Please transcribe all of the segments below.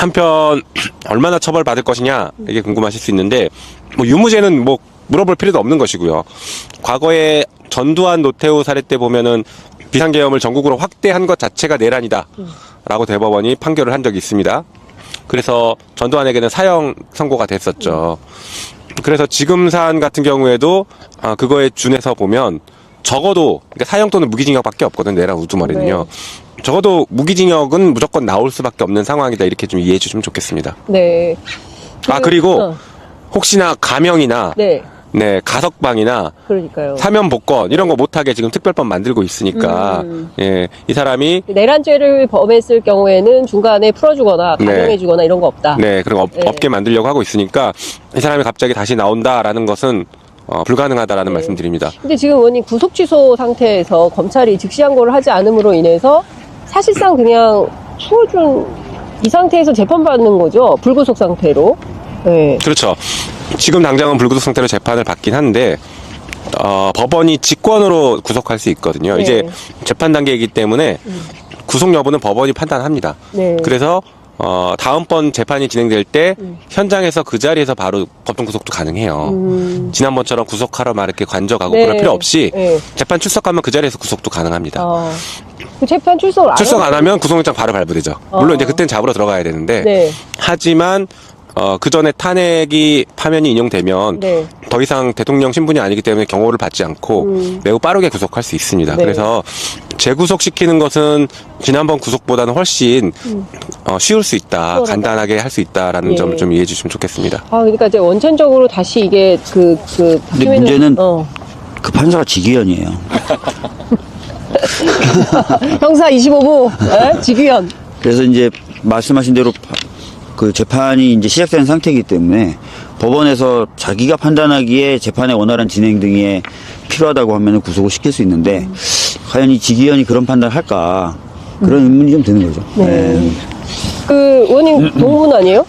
한편 얼마나 처벌받을 것이냐 이게 궁금하실 수 있는데 뭐 유무죄는 뭐 물어볼 필요도 없는 것이고요. 과거에 전두환 노태우 사례 때 보면은 비상계엄을 전국으로 확대한 것 자체가 내란이다 라고 대법원이 판결을 한 적이 있습니다. 그래서 전두환에게는 사형 선고가 됐었죠. 그래서 지금 사안 같은 경우에도 그거에 준해서 보면 적어도 그러니까 사형 또는 무기징역밖에 없거든, 내란 우두머리는요. 네. 적어도 무기징역은 무조건 나올 수밖에 없는 상황이다, 이렇게 좀 이해해 주시면 좋겠습니다. 네. 그리고 혹시나 감형이나 네, 가석방이나 그러니까요. 사면 복권 이런 거 못하게 지금 특별법 만들고 있으니까 예, 이 사람이 내란죄를 범했을 경우에는 중간에 풀어주거나 감형해주거나 이런 거 없다. 네, 그런 없게 만들려고 하고 있으니까 이 사람이 갑자기 다시 나온다라는 것은 불가능하다라는 말씀드립니다. 근데 지금 의원님 구속 취소 상태에서 검찰이 즉시항고를 하지 않음으로 인해서 사실상 그냥 추호준 이 상태에서 재판받는 거죠. 불구속 상태로. 네. 그렇죠. 지금 당장은 불구속 상태로 재판을 받긴 한데 법원이 직권으로 구속할 수 있거든요. 네. 이제 재판 단계이기 때문에 구속 여부는 법원이 판단합니다. 네. 그래서 다음번 재판이 진행될 때 현장에서 그 자리에서 바로 법정 구속도 가능해요. 지난번처럼 구속하러 막 이렇게 관저가고 그럴 필요 없이 재판 출석하면 그 자리에서 구속도 가능합니다. 그 재판 출석 안 하면 구속영장 바로 발부되죠. 물론 이제 그때는 잡으러 들어가야 되는데 하지만 그 전에 탄핵이 파면이 인용되면 더 이상 대통령 신분이 아니기 때문에 경호를 받지 않고 매우 빠르게 구속할 수 있습니다. 그래서 재구속시키는 것은 지난번 구속보다는 훨씬 쉬울 수 있다, 간단하게 할 수 있다라는 점을 좀 이해해 주시면 좋겠습니다. 그러니까 이제 원천적으로 다시 이게 근데 문제는 그 판사가 지기현이에요. 형사 25부 지기현. 그래서 이제 말씀하신 대로 그 재판이 이제 시작된 상태이기 때문에 법원에서 자기가 판단하기에 재판의 원활한 진행 등에 필요하다고 하면 구속을 시킬 수 있는데 과연 이 지기현이 그런 판단을 할까 그런 의문이 좀 드는 거죠. 그 의원님 동문 아니에요?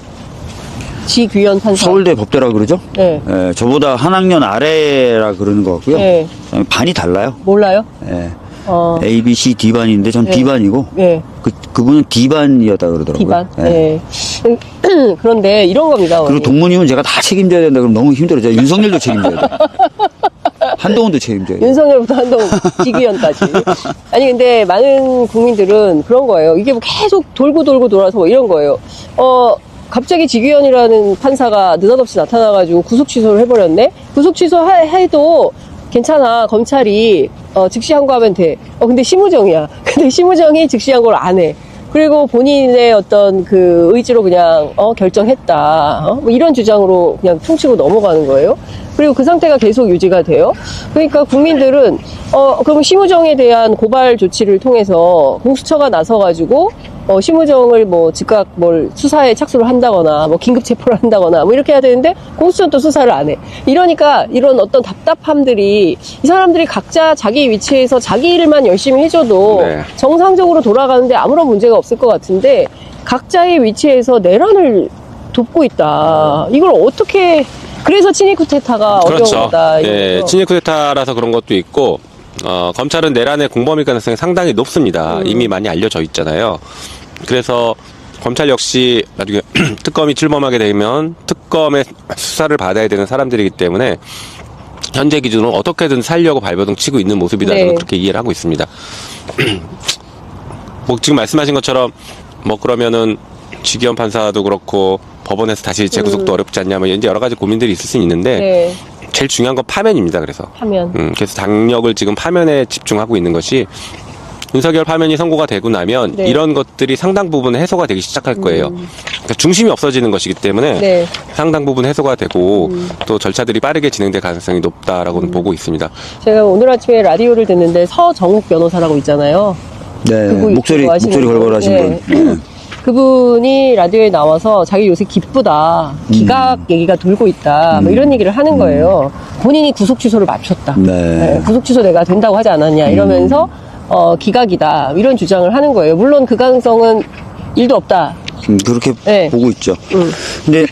지귀현 판사. 서울대 법대라 그러죠? 네. 저보다 한 학년 아래라 그러는 것 같고요. 반이 달라요. 몰라요? A, B, C, D반인데 전 B반이고 그분은 D반이었다 그러더라고요. D반. 그런데 이런 겁니다. 그리고 동문이면 제가 다 책임져야 된다 그러면 너무 힘들어요. 윤석열도 책임져야 돼. 한동훈도 책임져야 돼. 윤석열부터 한동훈, 지기현까지. 아니 근데 많은 국민들은 그런 거예요. 이게 뭐 계속 돌고 돌아서 뭐 이런 거예요. 갑자기 지기현이라는 판사가 느닷없이 나타나가지고 구속 취소를 해버렸네? 구속 취소해도 괜찮아. 검찰이 즉시항고하면 돼. 근데 심우정이야. 근데 심우정이 즉시항고를 안 해. 그리고 본인의 어떤 그 의지로 그냥 결정했다. 뭐 이런 주장으로 그냥 퉁치고 넘어가는 거예요. 그리고 그 상태가 계속 유지가 돼요. 그러니까 국민들은 그럼 심우정에 대한 고발 조치를 통해서 공수처가 나서가지고 심우정을 뭐 즉각 수사에 착수를 한다거나 뭐 긴급 체포를 한다거나 뭐 이렇게 해야 되는데 공수처는 또 수사를 안 해. 이러니까 이런 어떤 답답함들이 이 사람들이 각자 자기 위치에서 자기 일만 열심히 해줘도 정상적으로 돌아가는데 아무런 문제가 없을 것 같은데 각자의 위치에서 내란을 돕고 있다. 이걸 어떻게 그래서 친위 쿠데타가 어려운 거다. 친위 쿠데타라서 그런 것도 있고 검찰은 내란의 공범일 가능성이 상당히 높습니다. 이미 많이 알려져 있잖아요. 그래서 검찰 역시 나중에 특검이 출범하게 되면 특검의 수사를 받아야 되는 사람들이기 때문에 현재 기준으로 어떻게든 살려고 발버둥 치고 있는 모습이다. 저는 그렇게 이해를 하고 있습니다. 뭐 지금 말씀하신 것처럼 뭐 그러면은 지기현 판사도 그렇고 법원에서 다시 재구속도 어렵지 않냐 뭐 이제 여러 가지 고민들이 있을 수 있는데 제일 중요한 건 파면입니다. 그래서 그래서 당력을 지금 파면에 집중하고 있는 것이 윤석열 파면이 선고가 되고 나면 이런 것들이 상당 부분 해소가 되기 시작할 거예요. 그러니까 중심이 없어지는 것이기 때문에 상당 부분 해소가 되고 또 절차들이 빠르게 진행될 가능성이 높다라고는 보고 있습니다. 제가 오늘 아침에 라디오를 듣는데 서정욱 변호사라고 있잖아요. 목소리 걸걸하신 분. 그분이 라디오에 나와서 자기 요새 기쁘다. 기각 얘기가 돌고 있다. 뭐 이런 얘기를 하는 거예요. 본인이 구속 취소를 맞췄다. 구속 취소 내가 된다고 하지 않았냐 이러면서 기각이다. 이런 주장을 하는 거예요. 물론 그 가능성은 1도 없다. 그렇게 보고 있죠. 근데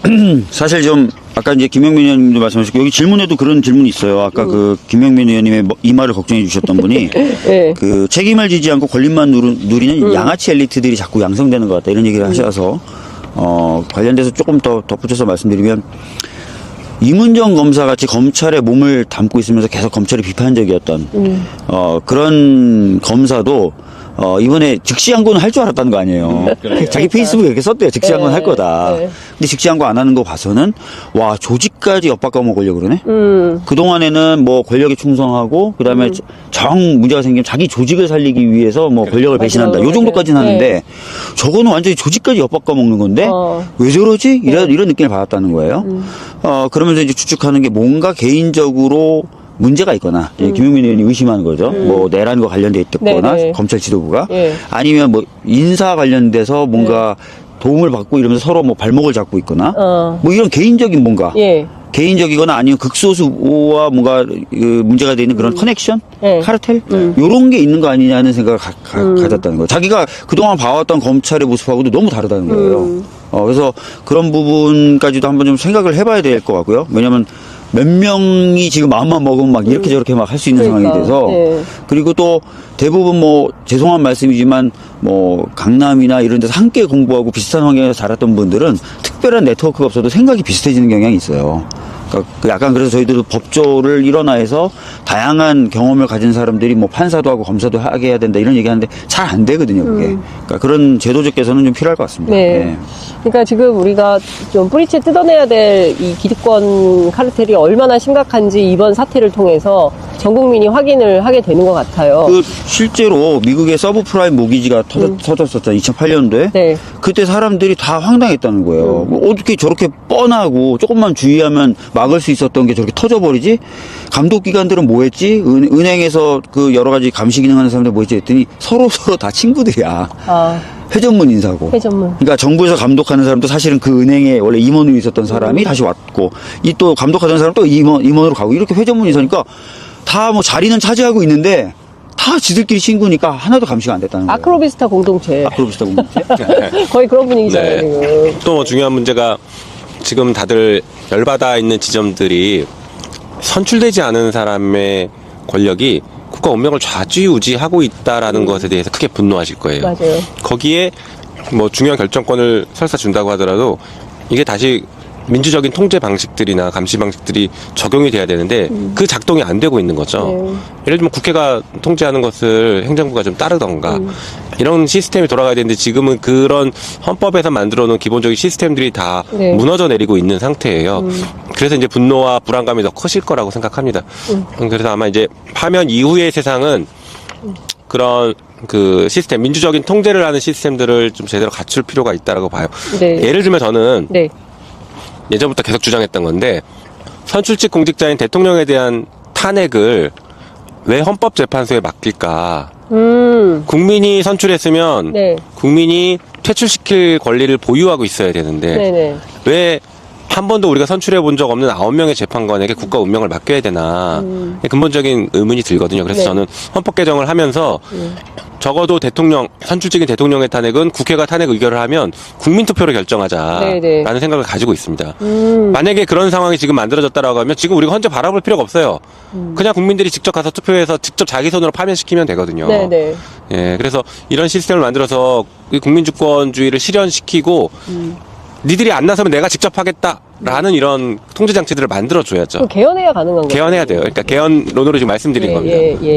사실 좀 아까 이제 김영민 의원님도 말씀하셨고 여기 질문에도 그런 질문이 있어요. 아까 그 김영민 의원님의 이 말을 걱정해 주셨던 분이 그 책임을 지지 않고 권리만 누리는 양아치 엘리트들이 자꾸 양성되는 것 같다 이런 얘기를 하셔서 관련돼서 조금 더 덧붙여서 말씀드리면, 이문정 검사 같이 검찰에 몸을 담고 있으면서 계속 검찰이 비판적이었던, 그런 검사도, 이번에 즉시항고는 할 줄 알았다는 거 아니에요. 자기 페이스북에 이렇게 썼대요. 즉시항고는 할 거다. 네. 근데 즉시항고 안 하는 거 봐서는, 와, 조직까지 엿바꿔 먹으려고 그러네? 그동안에는 뭐 권력에 충성하고, 그 다음에 정 문제가 생기면 자기 조직을 살리기 위해서 뭐 권력을 배신한다. 요 정도까지는 네. 하는데, 저거는 완전히 조직까지 엿바꿔 먹는 건데, 왜 저러지? 이런 느낌을 받았다는 거예요. 그러면서 이제 추측하는 게 뭔가 개인적으로 문제가 있거나, 김용민 의원이 의심하는 거죠. 뭐, 내란과 관련돼 있거나, 네네. 검찰 지도부가. 예. 아니면 뭐, 인사 관련돼서 뭔가 도움을 받고 이러면서 서로 뭐 발목을 잡고 있거나, 뭐 이런 개인적인 뭔가. 예. 개인적이거나 아니면 극소수와 뭔가 문제가 되는 그런 커넥션? 네. 카르텔? 요런 게 있는 거 아니냐는 생각을 가졌다는 거예요. 자기가 그동안 봐왔던 검찰의 모습하고도 너무 다르다는 거예요. 그래서 그런 부분까지도 한번 좀 생각을 해봐야 될 것 같고요. 왜냐면 몇 명이 지금 마음만 먹으면 막 이렇게 저렇게 막 할 수 있는 그러니까, 상황이 돼서. 네. 그리고 또 대부분 뭐 죄송한 말씀이지만 뭐 강남이나 이런 데서 함께 공부하고 비슷한 환경에서 자랐던 분들은 특별한 네트워크가 없어도 생각이 비슷해지는 경향이 있어요. 그러니까 약간 그래서 저희들도 법조를 일원화해서 다양한 경험을 가진 사람들이 뭐 판사도 하고 검사도 하게 해야 된다 이런 얘기하는데 잘 안 되거든요, 그게. 그러니까 그런 제도적 개선은 좀 필요할 것 같습니다. 네. 그러니까 지금 우리가 좀 뿌리채 뜯어내야 될 이 기득권 카르텔이 얼마나 심각한지 이번 사태를 통해서 전 국민이 확인을 하게 되는 것 같아요. 그 실제로 미국의 서브프라임 모기지가 터졌었잖아요. 2008년도에. 네. 그때 사람들이 다 황당했다는 거예요. 뭐 어떻게 저렇게 뻔하고 조금만 주의하면 막을 수 있었던 게 저렇게 터져버리지? 감독기관들은 뭐 했지? 은행에서 그 여러 가지 감시 기능하는 사람들 뭐 했지? 했더니 서로 다 친구들이야. 아, 회전문 인사고. 회전문. 그러니까 정부에서 감독하는 사람도 사실은 그 은행에 원래 임원으로 있었던 사람이 다시 왔고, 이 또 감독하던 사람 또 임원으로 가고, 이렇게 회전문 인사니까 다 뭐 자리는 차지하고 있는데, 다 지들끼리 친구니까 하나도 감시가 안 됐다는 거예요. 아크로비스타 공동체. 아크로비스타 공동체? 거의 그런 분위기잖아요, 지금. 또 뭐 중요한 문제가 지금 다들 열받아 있는 지점들이 선출되지 않은 사람의 권력이 국가 운명을 좌지우지하고 있다라는 것에 대해서 크게 분노하실 거예요. 맞아요. 거기에 뭐 중요한 결정권을 설사 준다고 하더라도 이게 다시 민주적인 통제 방식들이나 감시 방식들이 적용이 돼야 되는데 그 작동이 안 되고 있는 거죠. 네. 예를 들면 국회가 통제하는 것을 행정부가 좀 따르던가 이런 시스템이 돌아가야 되는데 지금은 그런 헌법에서 만들어 놓은 기본적인 시스템들이 다 네. 무너져 내리고 있는 상태예요. 그래서 이제 분노와 불안감이 더 커질 거라고 생각합니다. 그래서 아마 이제 파면 이후의 세상은 그런 그 시스템, 민주적인 통제를 하는 시스템들을 좀 제대로 갖출 필요가 있다라고 봐요. 네. 예를 들면 저는 네. 예전부터 계속 주장했던 건데 선출직 공직자인 대통령에 대한 탄핵을 왜 헌법재판소에 맡길까? 국민이 선출했으면 네. 국민이 퇴출시킬 권리를 보유하고 있어야 되는데 네네. 왜 한 번도 우리가 선출해 본 적 없는 9명의 재판관에게 국가 운명을 맡겨야 되나 근본적인 의문이 들거든요. 그래서 네. 저는 헌법 개정을 하면서 적어도 대통령, 선출직인 대통령의 탄핵은 국회가 탄핵 의결을 하면 국민투표로 결정하자라는 네네. 생각을 가지고 있습니다. 만약에 그런 상황이 지금 만들어졌다라고 하면 지금 우리가 헌재 바라볼 필요가 없어요. 그냥 국민들이 직접 가서 투표해서 직접 자기 손으로 파면시키면 되거든요. 네네. 예, 그래서 이런 시스템을 만들어서 이 국민주권주의를 실현시키고 니들이 안 나서면 내가 직접 하겠다라는 이런 통제 장치들을 만들어줘야죠. 그럼 개헌해야 가능한 거죠. 개헌해야 돼요. 그러니까 개헌론으로 지금 말씀드린 겁니다. 예, 예.